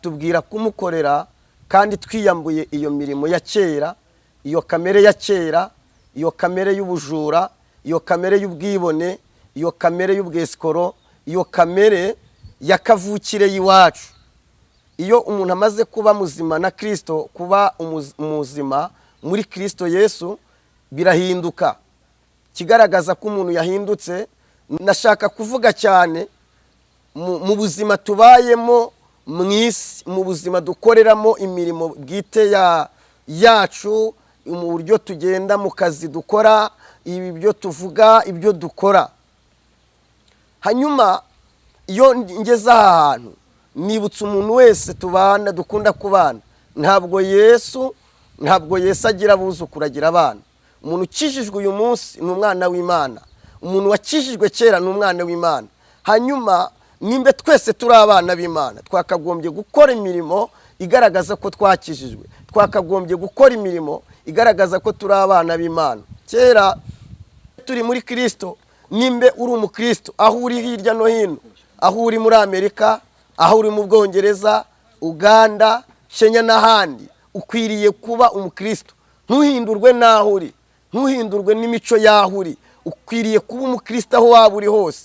atubwira kumukorera kandi twiyambuye iyo mirimo ya kera, iyo kamere ya kera, iyo kamere y'ubujura, iyo kamere y'ubwibone, iyo kamere y'ubwesikoro, iyo kamere ya kavukire y'iwacu. Iyo umuntu amaze kuba muzima na Kristo, kuba muzima muri Kristo Yesu, birahinduka. Kigaragaza ko umuntu yahindutse, nashaka kuvuga cyane mu buzima tubayemo mwisi, mu buzima dukoreramo imirimo bwite yacu, mu buryo tugenda mu kazi dukora, ibi byo tuvuga, ibyo dukora. Hanyuma iyo ngeze aha hantu nibutse umuntu wese tubana, dukunda kubana, ntabwo Yesu agira abuzukuru, agira abana. Umuntu ukijijwe uyu munsi ni umwana w'Imana, umuntu wakijijwe kera ni umwana w'Imana. Hanyuma nimbe twese turi abana b'Imana, twakagombye gukora imirimo igaragaza ko twakijijwe, twakagombye gukora imirimo igaragaza ko turi abana b'Imana. Kera turi muri Kristo, nimbe uri umukristo, aho uri hirya no hino, aho uri muri Amerika, aho uri mu Bwongereza, Uganda, Kenya n'ahandi, ukwiriye kuba umukristo. Ntuhindurwe n'aho uri, ntuhindurwe n'imico y'aho uri, ukwiriye kuba umukristo aho waba uri hose.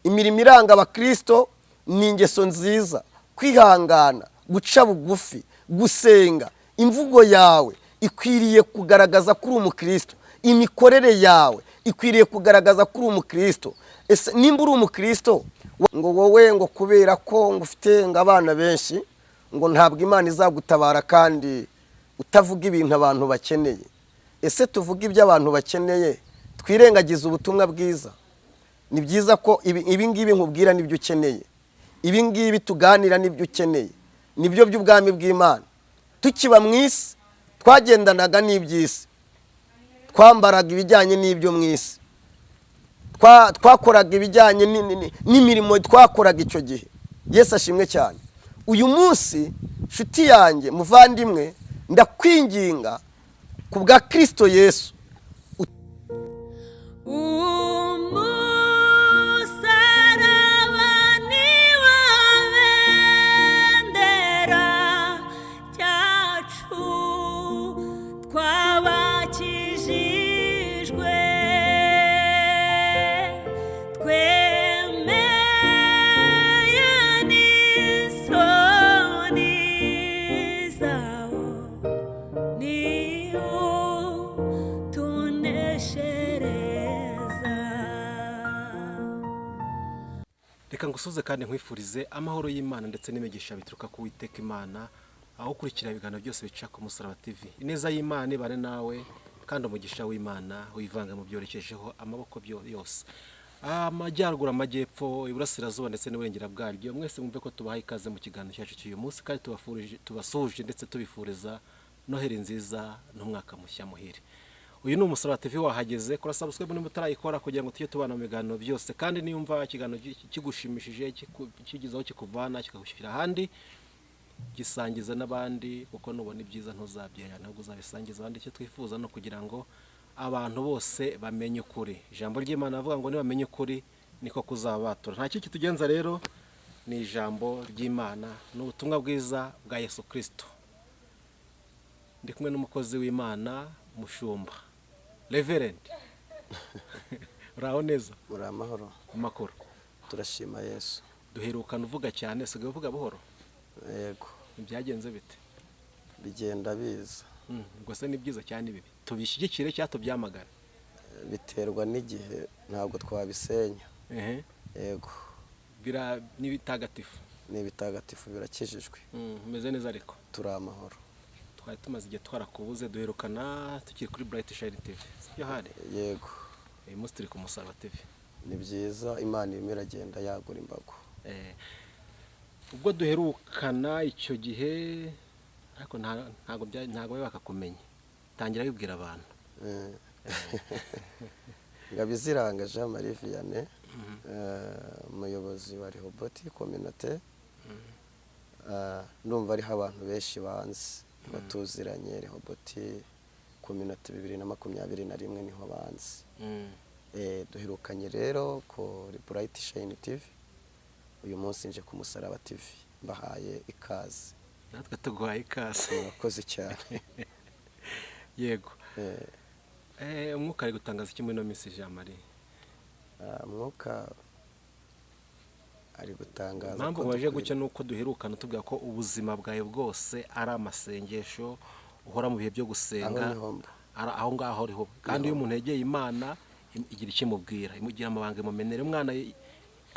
Imirimo iranga abakristo ni ingeso nziza, kwihangana, guca bugufi, gusenga. Imvugo yawe ikwiriye kugaragaza ko uri umukristo, imikorere yawe ikwiriye kugaragaza ko uri umukristo. Ese nimba uri umukristo ngo wowe ngo kubera ko ngo ufite abana benshi ngo ntabwo Imana izagutabara kandi utavuga ibintu abantu bakeneye? Ese tuvuga ibyo abantu bakeneye, twirengagiza ubutumwa bwiza? Ni byiza ko ibi ngibi nkubwira nibyo ukeneye, ibi ngibi tuganira nibyo ukeneye, nibyo by'ubwami bw'Imana. Tukiba mu isi twagendanaga n'iby'isi, twambaraga ibijyanye n'ibyo mu isi, twakoraga ibijyanye n'imirimo twakoraga icyo gihe. Yesu ashimwe cyane. Uyu munsi nshuti yanjye, muvandimwe, ndakwinginga ku bwa Kristo Yesu, reka ngusuze kandi nkwifurize amahoro y'Imana ndetse n'imigisha bituruka ku Uwiteka Imana, aho ukurikira ibiganiro byose bica ku Musaraba TV. Ineza y'Imana ibane nawe kandi umugisha w'Imana wivanga mu byorekejeho amaboko yose, amajyaruguru, amajyepfo, iburasirazuba ndetse n'uburengera bwaryo. Mwese mwumve ko tubahaye ikaze mu kiganiro cyacu cy'uyu munsi, kandi tubasuje ndetse tubifuriza Noheri nziza n'umwaka mushya muhire. Uyu ni Umusaraba TV, wahageze kora subscribe nimba utarayikora kugira ngo tujye tubana mu biganiro byose. Kandi niyumva ikiganiro kigushimishije, kigizaho kikuvana kikagushyira ahandi, gisangiza n'abandi, kuko nubona ibyiza ntuzabyera ntabwo uzabisangiza abandi. Icyo twifuza no kugira ngo abantu bose bamenye ukuri. Ijambo ry'Imana avuga ngo nibamenye ukuri niko kuzabatura. Nta kiki tugenza rero, ni ijambo ry'Imana n'ubutumwa bwiza bwa Yesu Kristo. Ndi kumwe n'umukozi w'Imana, Mushumba Reverend. Uraho neza? muri amahoro. Amakuru Turashima Yesu. Duherukana uvuga cyane, sigaye uvuga buhoro. Yego. Byagenze bite? Bigenda biza. Ubwo se ni byiza cyane ibi tubishyigikire cyangwa tubyamagana? Biterwa n'igihe, ntabwo twabisenya. Yego. Ni bitagatifu. Ni bitagatifu, birakijijwe. Umeze neza ariko? Turi amahoro. Twari tumaze igihe twarakubuze, duherukana tukiri kuri Bright Shine TV. Sibyo hari? Yego. Uyu munsi turi ku Musaraba TV. Ni byiza, Imana irimo iragenda yagura imbago. Ubwo duherukana icyo gihe ariko ntago bakakumenya, tangira wibwira abantu. Ngabiziranga Jean Marie Vianney, umuyobozi wa Rehoboth Community. Ndumva ariho abantu benshi banzi batuziranye. Rehoboth Community 2021 niho banzi. Duherukanye rero kuri Bright Shine TV. Uyu munsi nje ku Musaraba TV, mbahaye ikaze. natwe tuguhaye ikaze. murakoze cyane. Yego. Eh, Umwuka ari gutangaza iki muri ino minsi Jean Marie? Mwuka ari gutangaza Impamvu ko waje dukwiye- gutya nuko duherukana tubwira ko ubuzima bwawe bwose ari amasengesho, uhora mu bihe byo gusenga. aho niho mba. Aho ngaho ariho. Kandi iyo umuntu yegeye Imana igira icyo imubwira, imugira amabanga imumenera. Umwana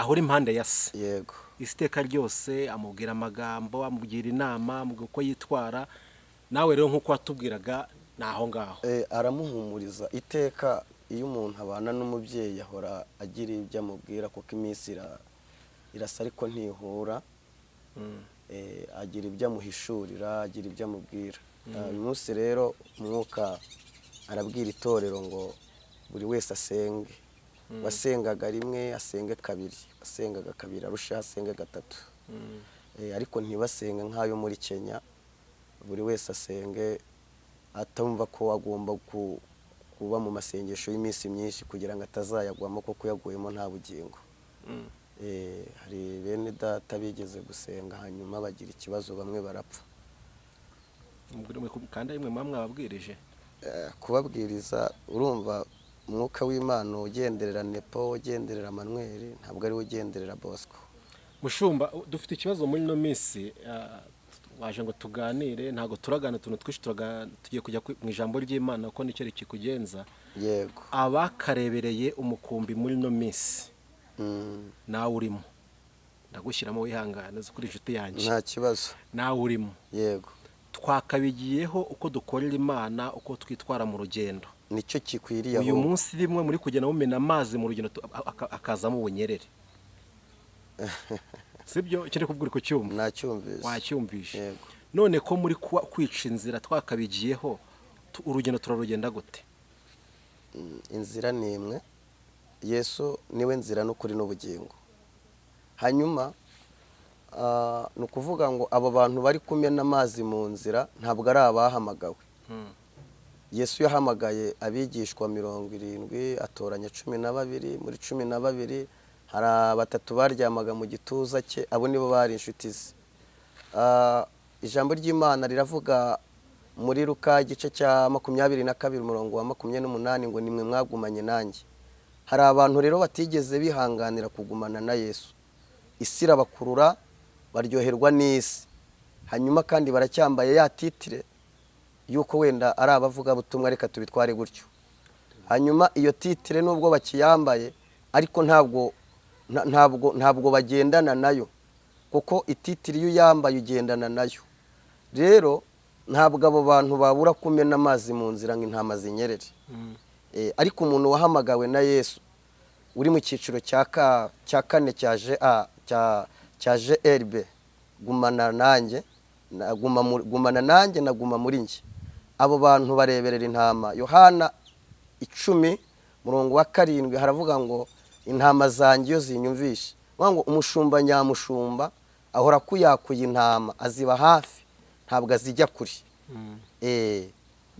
ahora impande ya se. Yego. Iteka ryose amubwira amagambo, amugira inama, amubwira uko yitwara. Nawe rero nk'uko watubwiraga ni aho ngaho. Aramuhumuriza iteka. Iyo umuntu abana n'umubyeyi ahora agira ibyo amubwira, kuko iminsi irasa ariko ntihura. Agira ibyo amuhishurira, agira ibyo amubwira. Uyu munsi rero umwuka arabwira itorero ngo buri wese asenge. Wasengaga rimwe asenge kabiri, wasengaga kabiri arushaho asenge gatatu. Ariko ntibasenge nk'ayo muri Kenya. Buri wese asenge atumva ko agomba kuba mu masengesho y'iminsi myinshi kugira ngo atazayagwamo, kuko yaguyemo nta bugingo. Hari bene data bigeze gusenga hanyuma bagira ikibazo, bamwe barapfa. Kandi rimwe mwababwirije Kubabwiriza, urumva umwuka w'Imana ugenderera Nepo, ugenderera Manuel, ntabwo ari we ugenderera Bosco. Mushumba, dufite ikibazo muri ino minsi. Waje ngo tuganire, ntabwo turagana utuntu twinshi, tugiye kujya mu ijambo ry'Imana ko nicyo rikikugenza. Yego. Abakarebereye umukumbi muri ino minsi nawe urimo, ndagushyiramo wihangane kuri inshuti yanjye. Nta kibazo. Nawe urimo. Yego. Twakabigiyeho uko dukorera Imana, uko twitwara mu rugendo. Nicyo kikwiriye. Uyu munsi rimwe muri kugenda mumena amazi mu rugendo akazamo ubunyerere. Sibyo icyo kubwira ko cyumva. Nacyumvise. Wacyumvishe. Yego. None ko muri kwica inzira twakabigiyeho, urugendo turarugenda gute? Inzira ni imwe. Yesu niwe nzira n'ukuri n'ubugingo. Hanyuma ni ukuvuga ngo abo bantu bari kumena amazi mu nzira ntabwo ari abahamagawe. Yesu yahamagaye abigishwa 70, atoranya 12. Muri 12 hari 3 baryamaga mu gituza cye, abo nibo bari inshuti ze. Ijambo ry'Imana riravuga muri Luka igice cya 22 umurongo wa 28 ngo nimwe mwagumanye nanjye. Hari abantu rero batigeze bihanganira kugumana na Yesu. Isi irabakurura, baryoherwa n'isi. Hanyuma kandi baracyambaye ya titire yuko wenda ari abavuga butumwa, reka tubitware gutyo. Hanyuma iyo titire nubwo bakiyambaye, ariko ntabwo bagendana nayo, kuko ititire iyo uyambaye ugendana nayo. Rero ntabwo abo bantu babura kumena amazi mu nzira nk'intama zinyerere. Ariko umuntu wahamagawe na Yesu uri mu cyiciro cya 4 cya GRB, gumana nanjye, gumana nanjye naguma muri njye. Abo bantu bareberera intama. Yohana 10:7 haravuga ngo intama zanjye iyo zinyumvishe. Ngo umushumba nyamushumba ahora kuyakuye intama, aziba hafi, ntabwo azijya kure.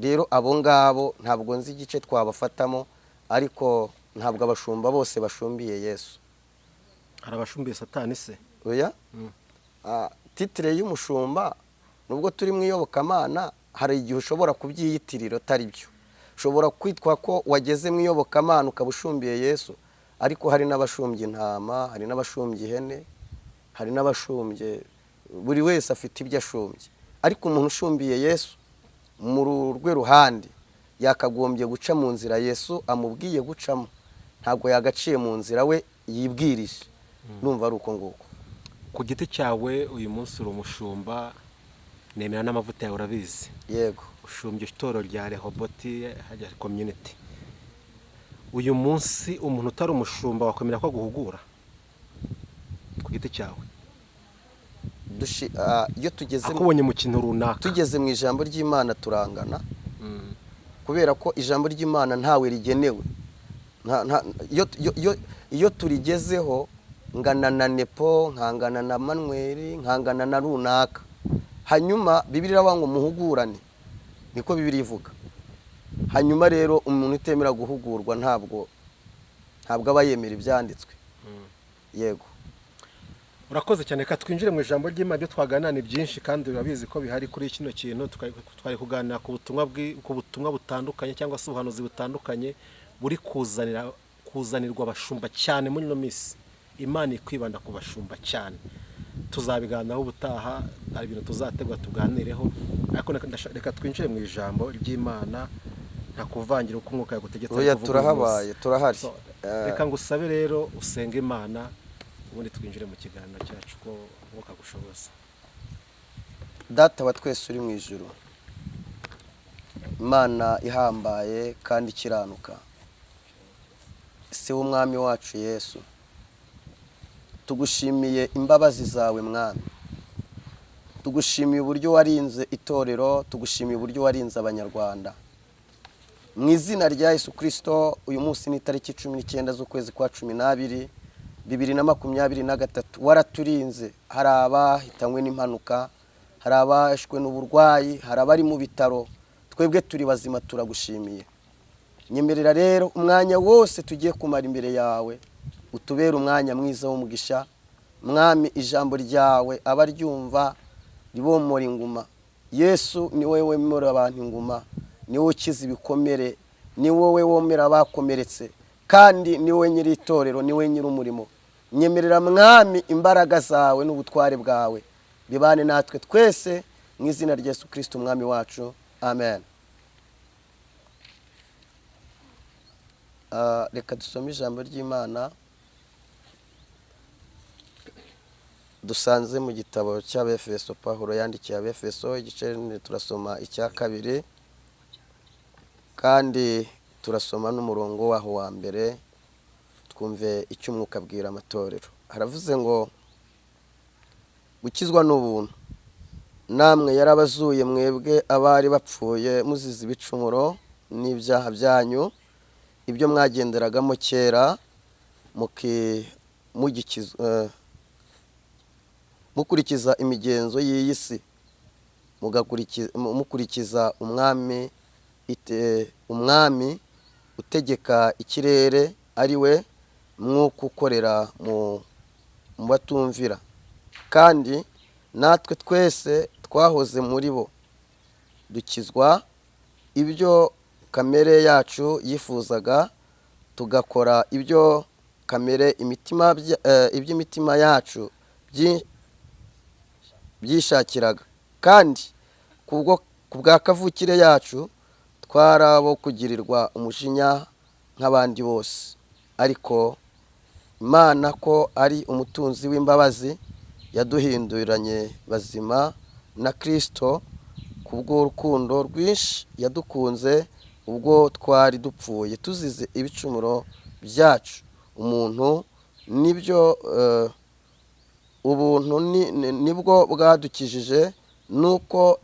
Rero abo ngabo ntabwo nzi igice twabafatamo, ariko ntabwo abashumba bose bashumbiye Yesu. Hari abashumbiye Satani se? Oya. Titire y'umushumba nubwo turi mu iyobokamana, hari igihe ushobora kubyiyitirira atari byo. Ushobora kwitwa ko wageze mu iyobokamana ukabushumbiye Yesu, ariko hari n'abashumbye intama, hari n'abashumbye ihene, hari n'abashumbye, buri wese afite ibyo ashumbye. Ariko umuntu ushumbiye Yesu mu rwe ruhande yakagombye guca mu nzira Yesu amubwiye gucamo, ntabwo yagaciye mu nzira we yibwirije. Numva ari uko nguko. Ku giti cyawe uyu munsi uri umushumba, nemera n'amavuta yawe urabizi. Yego. Ushumbye itorero rya Rehoboti hajya community. Uyu munsi umuntu utari umushumba wakwemera ko guhugura ku giti cyawe? Iyo tugeze akubonye mu kintu runaka, tugeze mu ijambo ry'Imana turangana. Kubera ko ijambo ry'Imana ntawe rigenewe. Iyo turigezeho ngana na Nepo, nkangana na Manuel, nkangana na runaka. Hanyuma Bibiliya iravuga ngo muhugurane, niko Bibiliya ivuga. Hanyuma rero umuntu utemera guhugurwa ntabwo aba yemera ibyanditswe. Yego. urakoze cyane, reka twinjire mu ijambo ry'Imana. Ibyo twaganira ni byinshi kandi urabizi ko bihari kuri kino kintu. Twari kuganira ku butumwa butandukanye cyangwa se ubuhanuzi butandukanye buri kuzanirwa abashumba cyane muri ino minsi. Imana ikwibanda ku bashumba cyane. Tuzabiganiraho ubutaha, hari ibintu tuzategura tuganireho, ariko reka twinjire mu ijambo ry'Imana nta kuvangira uko umwuka yagutegetse. Oya, turahabaye, turahari. Reka ngusabe rero usenge Imana, ubundi twinjire mu kiganiro cyacu ko umwuka gushoboza. Data wa twese uri mu ijuru, Imana ihambaye kandi ikiranuka, si w'umwami wacu Yesu, tugushimiye imbabazi zawe mwami, tugushimiye uburyo warinze itorero, tugushimiye uburyo warinze abanyarwanda. Mu izina rya Yesu Kristo, uyu munsi ni tariki 19 z'ukwezi kwa 12 2023, waraturinze. Hari abahitanywe n'impanuka, hari abashwe n'uburwayi, hari abari mu bitaro, twebwe turi bazima, turagushimiye. Nyemerera rero umwanya wose tugiye kumara imbere yawe utubere umwanya mwiza w'umugisha mwami. Ijambo ryawe abaryumva ribomora inguma. Yesu ni wowe wemera abantu inguma, ni wowe ukiza ibikomere, ni wowe womera abakomeretse, kandi ni wowe nyiri itorero, ni wowe nyiri umurimo. Nyemerera mwami imbaraga zawe n'ubutware bwawe bibane natwe twese, mu izina rya Yesu Kristo umwami wacu, amen. Reka dusome ijambo ry'Imana dusanze mu gitabo cy'Abefeso. Pawulo yandikiye Abefeso, igice turasoma icya 2 kandi turasoma n'umurongo waho wa mbere, twumve icyo umwuka abwira amatorero. Haravuze ngo gukizwa n'ubuntu, namwe yarabazuye mwebwe abari bapfuye muzize ibicumuro n'ibyaha byanyu, ibyo mwagenderagamo kera, mukurikiza imigenzo y'iyi si, mukurikiza umwami utegeka ikirere, ari we mwuka ukorera mu batumvira. Kandi natwe twese twahoze muri bo, dukizwa ibyo kamere yacu yifuzaga, tugakora ibyo kamere iby'imitima yacu byishakiraga. Kandi kubwa kavukire yacu twarabo kugirirwa umujinya nk'abandi bose, ariko Imana ko ari umutunzi w'imbabazi yaduhinduranye bazima na Kristo kubw'urukundo rwinshi yadukunze, ubwo twari dupfuye tuzize ibicumuro byacu. Ubuntu nibwo bwadukijije, nuko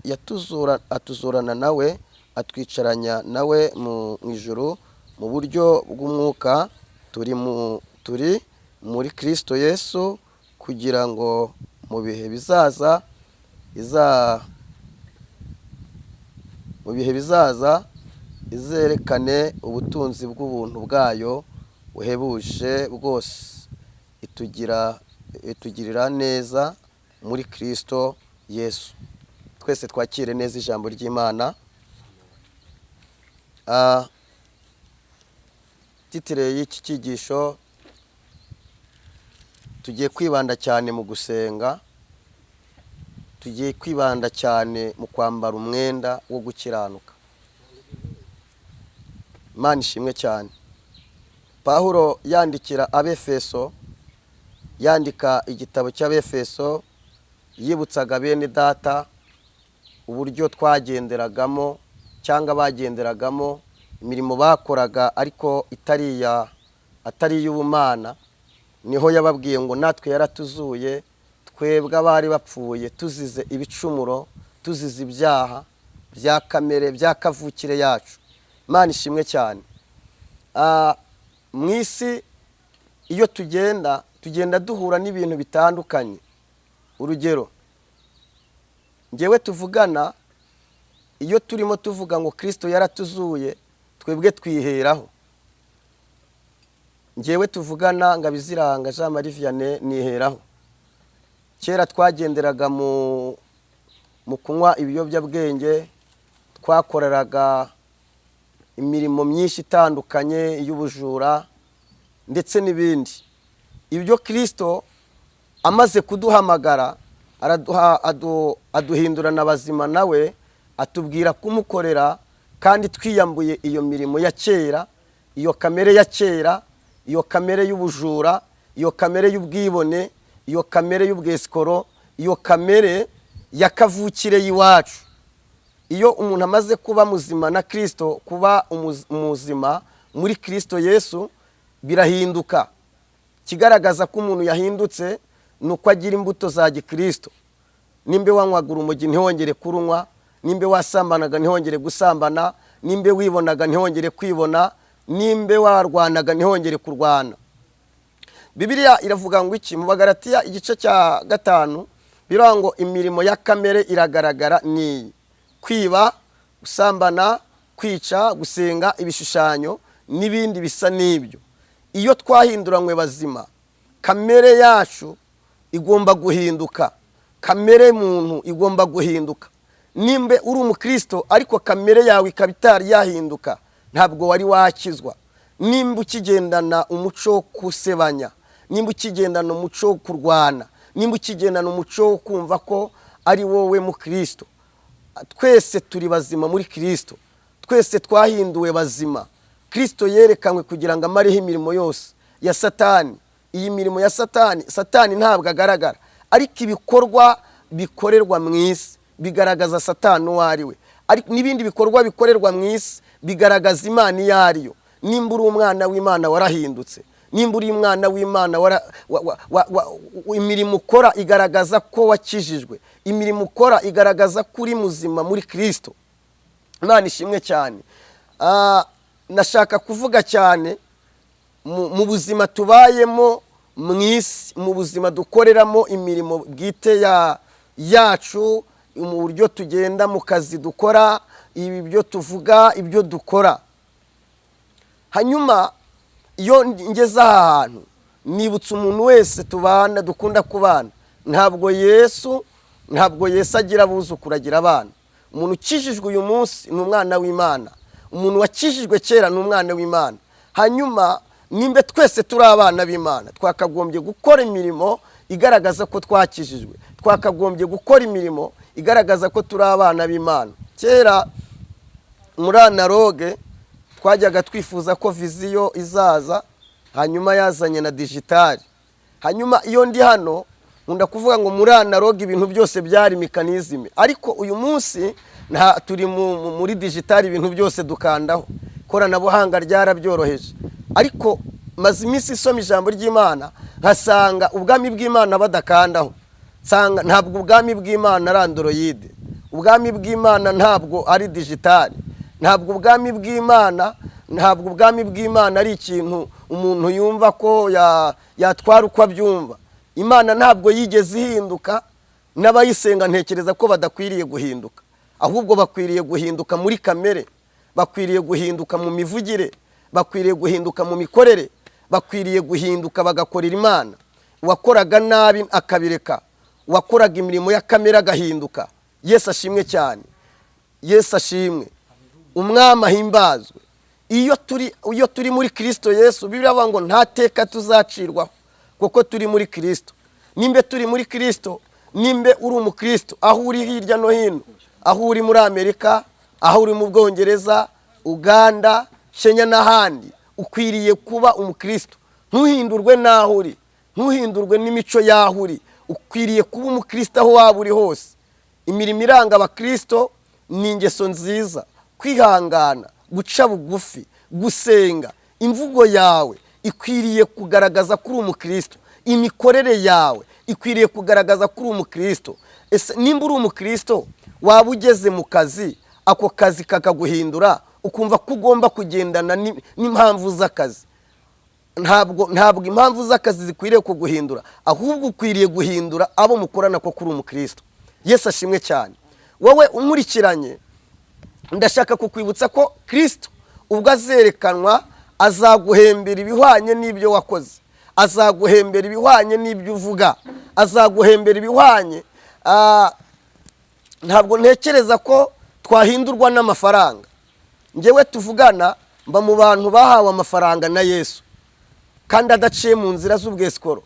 atuzurana nawe, atwicaranya nawe mu ijuru mu buryo bw'umwuka. Turi muri Kristo Yesu, kugira ngo mu bihe bizaza izerekane ubutunzi bw'ubuntu bwayo buhebuje bwose itugirira neza muri Kristo Yesu. Twese twakire neza ijambo ry'Imana. Titire y'iki cyigisho, tugiye kwibanda cyane mu gusenga, tugiye kwibanda cyane mu kwambara umwenda wo gukiranuka. Imana ishimwe cyane. Pawulo yandikira Abefeso, yandika igitabo cy'Abefeso, yibutsaga bene data uburyo twagenderagamo cyangwa bagenderagamo, imirimo bakoraga ariko atari y'ubumana. Niho yababwiye ngo natwe yaratuzuye, twebwe abari bapfuye tuzize ibicumuro, tuzize ibyaha bya kamere, bya kavukire yacu. Imana ishimwe cyane. Mu isi iyo tugenda duhura n'ibintu bitandukanye. Urugero, ngewe tuvugana, iyo turimo tuvuga ngo Kristo yaratuzuye, twebwe twiheraho. Ngewe tuvugana Ngabiziranga Jean Marie Vianney niheraho. kera twagenderaga mu kunywa ibiyobyabwenge, twakoreraga imirimo myinshi itandukanye y'ubujura ndetse n'ibindi. Ibyo Kristo amaze kuduhamagara aduhindurana abazima, nawe atubwira kumukorera kandi twiyambuye iyo mirimo ya kera, iyo kamere ya kera, iyo kamere y'ubujura, iyo kamere y'ubwibone, iyo kamere y'ubwesikoro, iyo kamere ya kavukire y'iwacu. Iyo umuntu amaze kuba muzima na Kristo, kuba umuzima muri Kristo Yesu, birahinduka. Kigaragaza ko umuntu yahindutse nuko agira imbuto za Gikristo. Nimbe wanywaga urumogi ntihongere kurunywa, nimbe wasambanaga ntihongere gusambana, nimbe wibonaga ntihongere kwibona, nimbe warwanaga ntihongere kurwana. Bibiliya iravuga ngo iki? Mu Bagalatiya igice cya 5 biravuga ngo imirimo ya kamere iragaragara ni kwiba, gusambana, kwica, gusenga ibishushanyo n'ibindi bisa n'ibyo. Iyo twahinduranywe bazima, kamere yacu igomba guhinduka, kamere muntu igomba guhinduka. Nimbe uri umukristo ariko kamere yawe ikaba itari yahinduka, ntabwo wari wakizwa. Nimba ukigendana umuco wo kusebanya, nimba ukigendana umuco wo kurwana, nimba ukigendana umuco wo kumva ko ari wowe mu Kristo, twese turi bazima muri Kristo, twese twahinduwe bazima. Kristo yerekanywe kugira ngo amareho imirimo yose ya Satani. Iyi mirimo ya Satani ntabwo agaragara, ariko ibikorwa bikorerwa mu isi bigaragaza Satani uwo ari we. Ariko n'ibindi bikorwa bikorerwa mu isi bigaragaza Imana iyo ari yo. Nimba uri umwana w'Imana warahindutse, nimba uri umwana w'Imana imirimo ukora igaragaza ko wakijijwe, imirimo ukora igaragaza ko uri muzima muri Kristo. Imana ishimwe cyane. Nashaka kuvuga cyane mu buzima tubayemo mu isi, mu buzima dukoreramo imirimo bwite yacu, mu buryo tugenda mu kazi dukora, ibi byo tuvuga, ibyo dukora. Hanyuma iyo ngeze ahantu nibutse umuntu wese tubana, dukunda kubana, ntabwo Yesu agira abuzukuru, agira abana. Umuntu ukijijwe uyu munsi ni umwana w'Imana, umuntu wakijijwe kera ni umwana w'Imana. Hanyuma nimbe twese turi abana b'Imana, twakagombye gukora imirimo igaragaza ko twakijijwe, twakagombye gukora imirimo igaragaza ko turi abana b'Imana. Kera muri analogue twajyaga twifuza ko viziyo izaza, hanyuma yazanye na digitali. Hanyuma iyo ndi hano nkunda kuvuga ngo muri analogue ibintu byose byari mekanizme, ariko uyu munsi turi muri digitali, ibintu byose dukandaho, koranabuhanga ryarabyoroheje. Ariko maze iminsi isoma ijambo ry'Imana nkasanga ubwami bw'Imana badakandaho. Nsanga ntabwo ubwami bw'Imana ari android, ubwami bw'Imana ntabwo ari digitali, ntabwo ubwami bw'Imana ari ikintu umuntu yumva ko yatwara uko abyumva. Imana ntabwo yigeze ihinduka, n'abayisenga ntekereza ko badakwiriye guhinduka, ahubwo bakwiriye guhinduka muri kamere, bakwiriye guhinduka mu mivugire, bakwiriye guhinduka mu mikorere, bakwiriye guhinduka bagakorera Imana. Uwakoraga nabi akabireka, uwakoraga imirimo ya kamere agahinduka. Yesu ashimwe cyane, Yesu ashimwe, umwami ahimbazwe. Iyo turi muri Kristo Yesu, Bibiliya ivuga ngo nta teka tuzacirwaho kuko turi muri Kristo. Nimbe turi muri Kristo, nimbe uri umukristo, aho uri hirya no hino, aho uri muri Amerika, aho uri mu Bwongereza, Uganda, Kenya n'ahandi, ukwiriye kuba umukristo. Ntuhindurwe n'aho uri, ntuhindurwe n'imico y'aho uri, ukwiriye kuba umukristo aho waba uri hose. Imirimo iranga abakristo ni ingeso nziza, kwihangana, guca bugufi, gusenga. Imvugo yawe ikwiriye kugaragaza ko uri umukristo, imikorere yawe ikwiriye kugaragaza ko uri umukristo. Nimba uri umukristo, waba ugeze mu kazi, ako kazi kakaguhindura, ukumva ko ugomba kugendana n'impamvu z'akazi. Ntabwo impamvu z'akazi zikwiriye kuguhindura, ahubwo ukwiriye guhindura abo mukorana ko kuri umukristo. Yesu ashimwe cyane. Wowe unkurikiranye, ndashaka kukwibutsa ko Kristo ubwo azerekanwa azaguhembera ibihwanye n'ibyo wakoze, azaguhembera ibihwanye n'ibyo uvuga, azaguhembera ibihwanye. Ntabwo ntekereza ko twahindurwa n'amafaranga. Ngewe tuvugana mba mu bantu bahawe amafaranga na Yesu, kandi adaciye mu nzira z'ubwesikoro,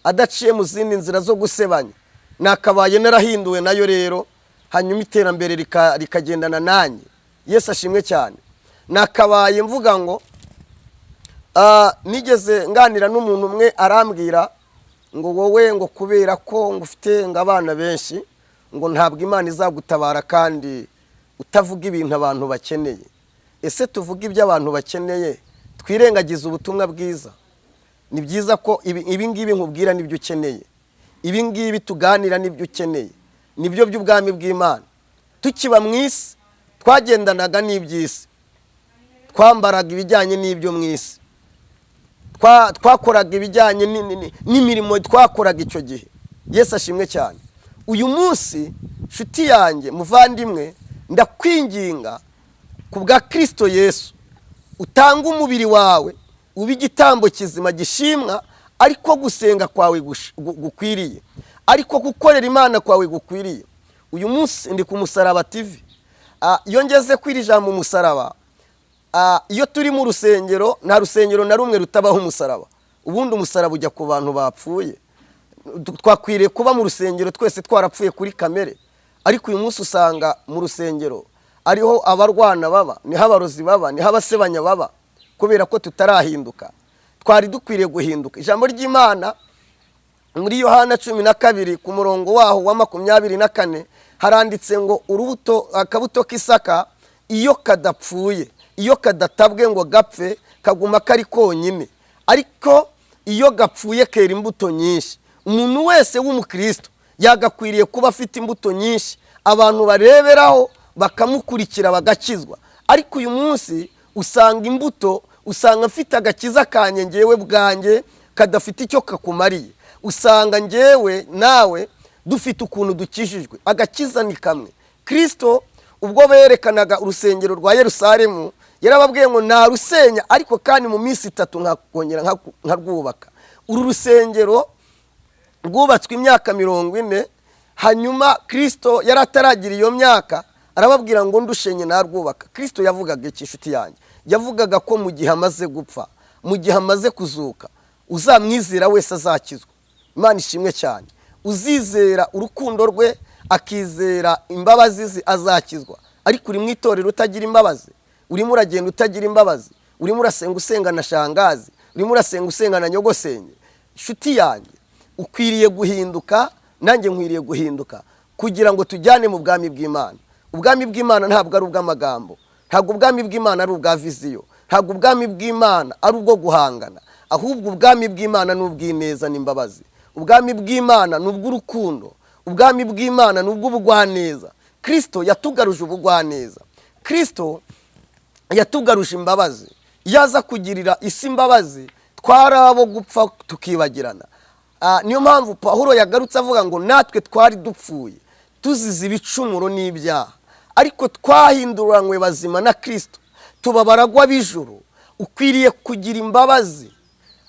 adaciye mu zindi nzira zo gusebanya. Nakabaye narahinduwe nayo rero, hanyuma iterambere rikagendana nanjye. Yesu ashimwe cyane. Nakabaye mvuga ngo nigeze nganira n'umuntu umwe arambwira ngo wowe ngo kubera ko ngo ufite abana benshi ngo ntabwo Imana izagutabara kandi utavuga ibintu abantu bakeneye. Ese tuvuga ibyo abantu bakeneye, twirengagiza ubutumwa bwiza? Ni byiza ko ibi ngibi nkubwira nibyo ukeneye, ibi ngibi tuganira nibyo ukeneye, nibyo by'ubwami bw'Imana. Tukiba mu isi twagendanaga n'iby'isi, twambaraga ibijyanye n'ibyo mu isi, twakoraga ibijyanye n'imirimo twakoraga icyo gihe. Yesu ashimwe cyane. Uyu munsi nshuti yanjye, muvandimwe, ndakwinginga ku bwa Kristo Yesu, utanga umubiri wawe uba igitambo kizima gishimwa, ariko gusenga kwawe gukwiriye, ariko gukorera Imana kwawe gukwiriye. Uyu munsi ndi ku Musaraba TV. Iyo ngeze kwiri jambo umusaraba, iyo turi mu rusengero, nta rusengero na rumwe rutabaho umusaraba. Ubundi umusaraba ujya ku bantu bapfuye. Twakwiriye kuba mu rusengero twese twarapfuye kuri kamere, ariko uyu munsi usanga mu rusengero ariho abarwana baba, niho abarozi baba, niho abasebanya baba, kubera ko tutarahinduka. Twari dukwiriye guhinduka. Ijambo ry'Imana muri Yohana 12 ku murongo waho wa 24 haranditse ngo urubuto akabuto k'isaka iyo kadapfuye, iyo kadatabwe ngo gapfe, kaguma kari konyine, ariko iyo gapfuye kera imbuto nyinshi. Umuntu wese w'umukristo yagakwiriye kuba afite imbuto nyinshi, abantu bareberaho bakamukurikira bagakizwa. Ariko uyu munsi usanga imbuto, usanga mfite agakiza kanye ngewe bwanjye kadafite icyo kakumariye. Usanga ngewe nawe dufite ukuntu dukijijwe, agakiza ni kamwe. Kristo ubwo berekanaga urusengero rwa Yerusalemu yarababwiye ngo narusenya, ariko kandi mu minsi 3 nkakongera nkarwubaka. Uru rusengero rwubatswe imyaka 40, hanyuma Kristo yarataragira iyo myaka arababwira ngo ndushenye narwubaka. Kristo yavugaga iki nshuti yanjye? Yavugaga ko mu gihe amaze gupfa, mu gihe amaze kuzuka, uzamwizera wese azakizwa. Imana ishimwe cyane. Uzizera urukundo rwe, akizera imbabazi ze, azakizwa. Ariko uri mu itorero utagira imbabazi, urimo uragenda utagira imbabazi, urimo urasenga usenga na shangazi, urimo urasenga usenga na nyogosenge. Nshuti yanjye, ukwiriye guhinduka, nanjye nkwiriye guhinduka, kugira ngo tujyane mu bwami bw'Imana. Ubwami bw'Imana ntabwo ari ubw'amagambo, ntabwo ubwami bw'Imana ari ubwa viziyo, ntabwo ubwami bw'Imana ari ubwo guhangana, ahubwo ubwami bw'Imana ni ubw'ineza n'imbabazi. Ubwami bw'Imana ni ubw'urukundo, ubwami bw'Imana ni ubw'ubugwaneza. Kristo yatugaruje ubugwaneza, Kristo yatugaruje imbabazi. Yaza kugirira isi imbabazi, twarabo gupfa tukibagirana. Niyo mpamvu Pawulo yagarutse avuga ngo natwe twari dupfuye tuzize ibicumuro n'ibyaha, ariko twahinduranywe bazima na Kristo, tuba baragwa b'ijuru. Ukwiriye kugira imbabazi,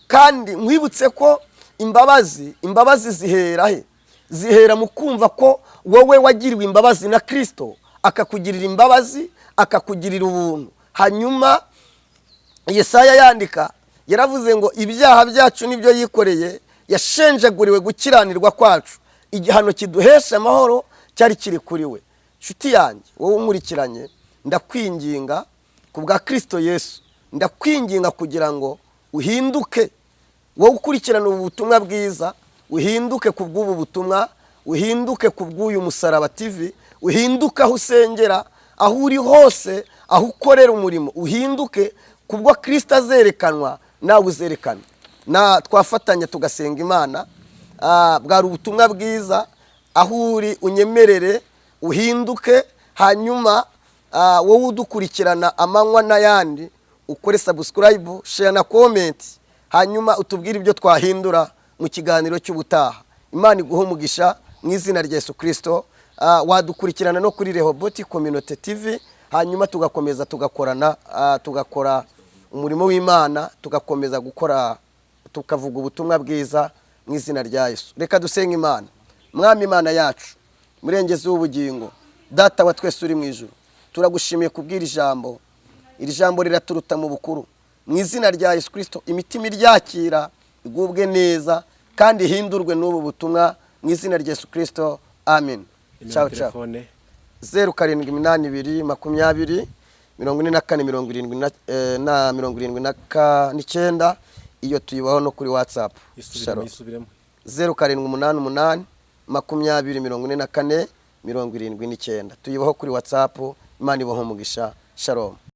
kandi nkwibutse ko imbabazi zihera he? Zihera mu kumva ko wowe wagiriwe imbabazi na Kristo, akakugirira imbabazi, akakugirira ubuntu. Hanyuma Yesaya yandika yaravuze ngo ibyaha byacu nibyo yikoreye, yashenjaguriwe gukiranirwa kwacu, igihano kiduhesha amahoro cyari kiri kuri we. Nshuti yanjye, wowe umurikiranye, ndakwinginga ku bwa Kristo Yesu, ndakwinginga kugira ngo uhinduke, wowe ukurikirana ubu butumwa bwiza, uhinduke ku bw'ubu butumwa, uhinduke ku bw'uyu Musaraba TV, uhinduke aho usengera, aho uri hose, aho ukorera umurimo, uhinduke kubwo Kristo azerekanwa, nawe uzerekana. Na twafatanya tugasenga Imana. Bwari ubutumwa bwiza, aho uri unyemerere uhinduke, hanyuma wowe udukurikirana amanywa n'ayandi ukore subscribe, share na comment, hanyuma utubwire ibyo twahindura mu kiganiro cy'ubutaha. Imana iguhe umugisha mu izina rya Yesu Kristo. Wadukurikirana no kuri Rehoboth Community TV, hanyuma tugakomeza tugakora umurimo w'Imana, tugakomeza gukora, tukavuga ubutumwa bwiza mu izina rya Yesu. Reka dusenga Imana. Mwami Imana yacu, murengezi w'ubugingo, data wa twese uri mu ijuru, turagushimiye kubwira ijambo. Iri jambo riraturuta mu bukuru. Mu izina rya Yesu Kristo, imitima iryakira igubwe neza kandi ihindurwe n'ubu butumwa mu izina rya Yesu Kristo. Amen. Ciao ciao. 0782 20 44 79 iyo tuyibaho no kuri WhatsApp. 0788 20 44 79 tuyibaho kuri WhatsApp. Imana ibaho umugisha. Shalom.